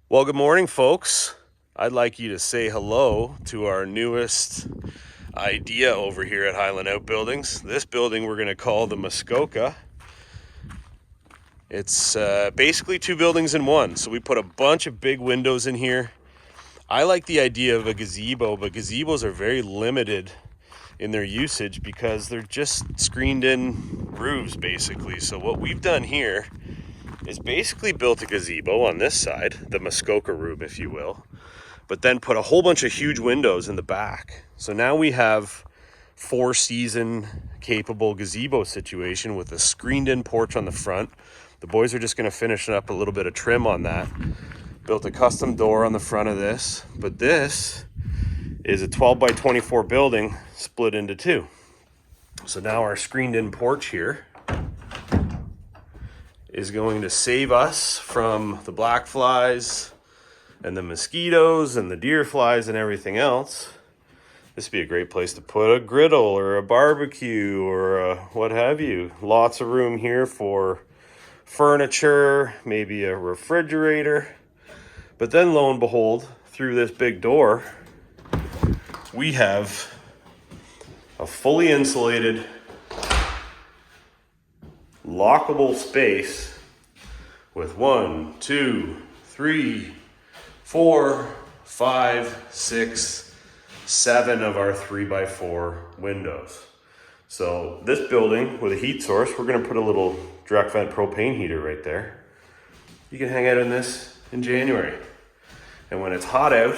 Well, good morning, folks. I'd like you to say hello to our newest idea over here at Highland Outbuildings. This building we're going to call the Muskoka. It's basically two buildings in one. So we put a bunch of big windows in here. I like the idea of a gazebo, but gazebos are very limited in their usage because they're just screened in roofs, basically. So what we've done here is basically built a gazebo on this side, the Muskoka room, if you will, but then put a whole bunch of huge windows in the back. So now we have 4-season capable gazebo situation with a screened in porch on the front. The boys are just going to finish up a little bit of trim on that. Built a custom door on the front of this, but this is a 12 by 24 building split into two. So now our screened in porch here is going to save us from the black flies and the mosquitoes and the deer flies and everything else. This would be a great place to put a griddle or a barbecue or what have you. Lots of room here for furniture, maybe a refrigerator. But then lo and behold, through this big door, we have a fully insulated lockable space with 1, 2, 3, 4, 5, 6, 7 of our 3x4 windows. So this building with a heat source, we're going to put a little direct vent propane heater right there. You can hang out in this in January. And when it's hot out,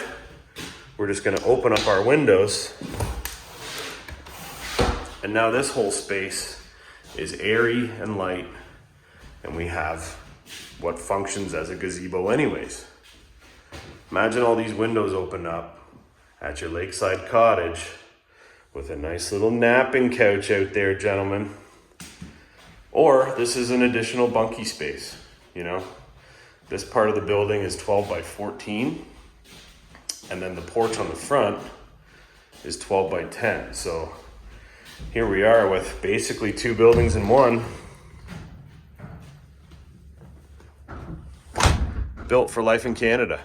we're just going to open up our windows. And now this whole space is airy and light, and we have what functions as a gazebo anyways. Imagine all these windows open up at your lakeside cottage with a nice little napping couch out there, gentlemen. Or this is an additional bunkie space, you know. This part of the building is 12 by 14, and then the porch on the front is 12 by 10. So here we are with basically two buildings in one, built for life in Canada.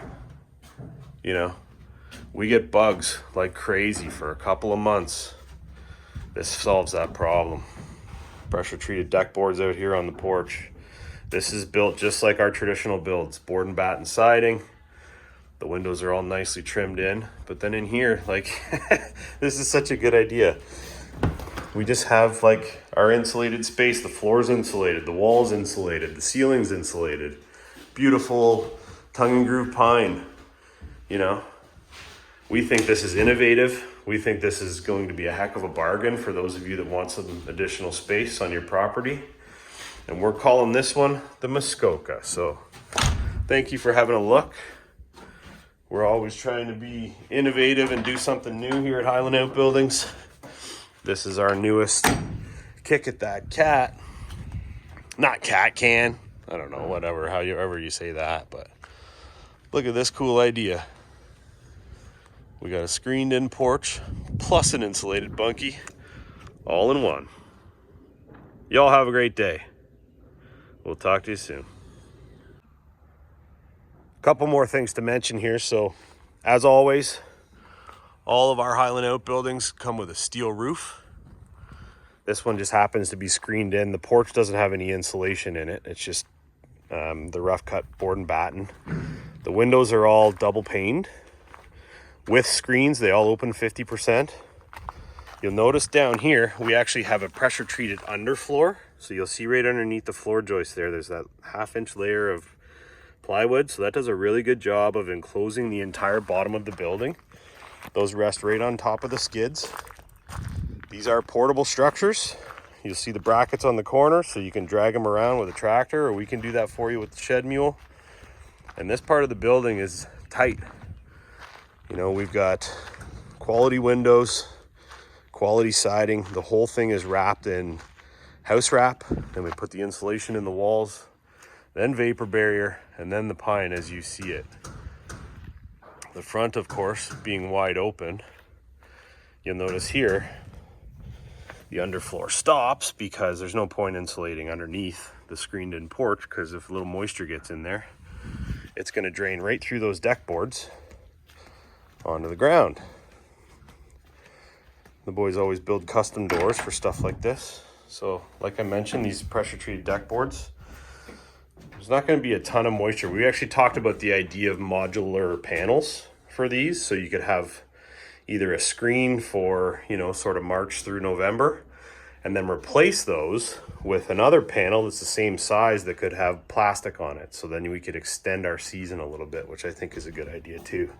You know, we get bugs like crazy for a couple of months. This solves that problem. Pressure treated deck boards out here on the porch. This is built just like our traditional builds, board and batten siding. The windows are all nicely trimmed in, but then in here, like, this is such a good idea. We just have like our insulated space. The floor's insulated, the wall's insulated, the ceiling's insulated. Beautiful tongue and groove pine, you know. We think this is innovative. We think this is going to be a heck of a bargain for those of you that want some additional space on your property. And we're calling this one the Muskoka. So thank you for having a look. We're always trying to be innovative and do something new here at Highland Outbuildings. This is our newest kick at that cat. Not cat can. I don't know, whatever, however you say that. But look at this cool idea. We got a screened in porch plus an insulated bunkie all in one. Y'all have a great day. We'll talk to you soon. Couple more things to mention here. So as always, all of our Highland Outbuildings come with a steel roof. This one just happens to be screened in. The porch doesn't have any insulation in it. It's just the rough cut board and batten. The windows are all double paned with screens. They all open 50%. You'll notice down here, we actually have a pressure treated underfloor. So you'll see right underneath the floor joist there's that 1/2-inch layer of plywood. So that does a really good job of enclosing the entire bottom of the building. Those rest right on top of the skids. These are portable structures. You'll see the brackets on the corner, so you can drag them around with a tractor, or we can do that for you with the shed mule. And this part of the building is tight. You know, we've got quality windows, quality siding. The whole thing is wrapped in house wrap. Then we put the insulation in the walls, then vapor barrier, and then the pine as you see it. The front, of course, being wide open. You'll notice here, the underfloor stops because there's no point insulating underneath the screened in porch, because if a little moisture gets in there, it's going to drain right through those deck boards onto the ground. The boys always build custom doors for stuff like this. So like I mentioned, these pressure treated deck boards, there's not going to be a ton of moisture. We actually talked about the idea of modular panels for these, so you could have either a screen for, you know, sort of March through November, and then replace those with another panel that's the same size that could have plastic on it. So then we could extend our season a little bit, which I think is a good idea too.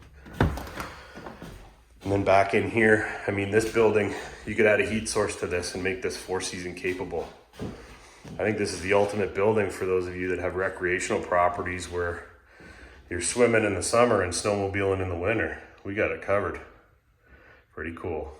And then back in here, I mean, this building, you could add a heat source to this and make this 4-season capable. I think this is the ultimate building for those of you that have recreational properties where you're swimming in the summer and snowmobiling in the winter. We got it covered. Pretty cool.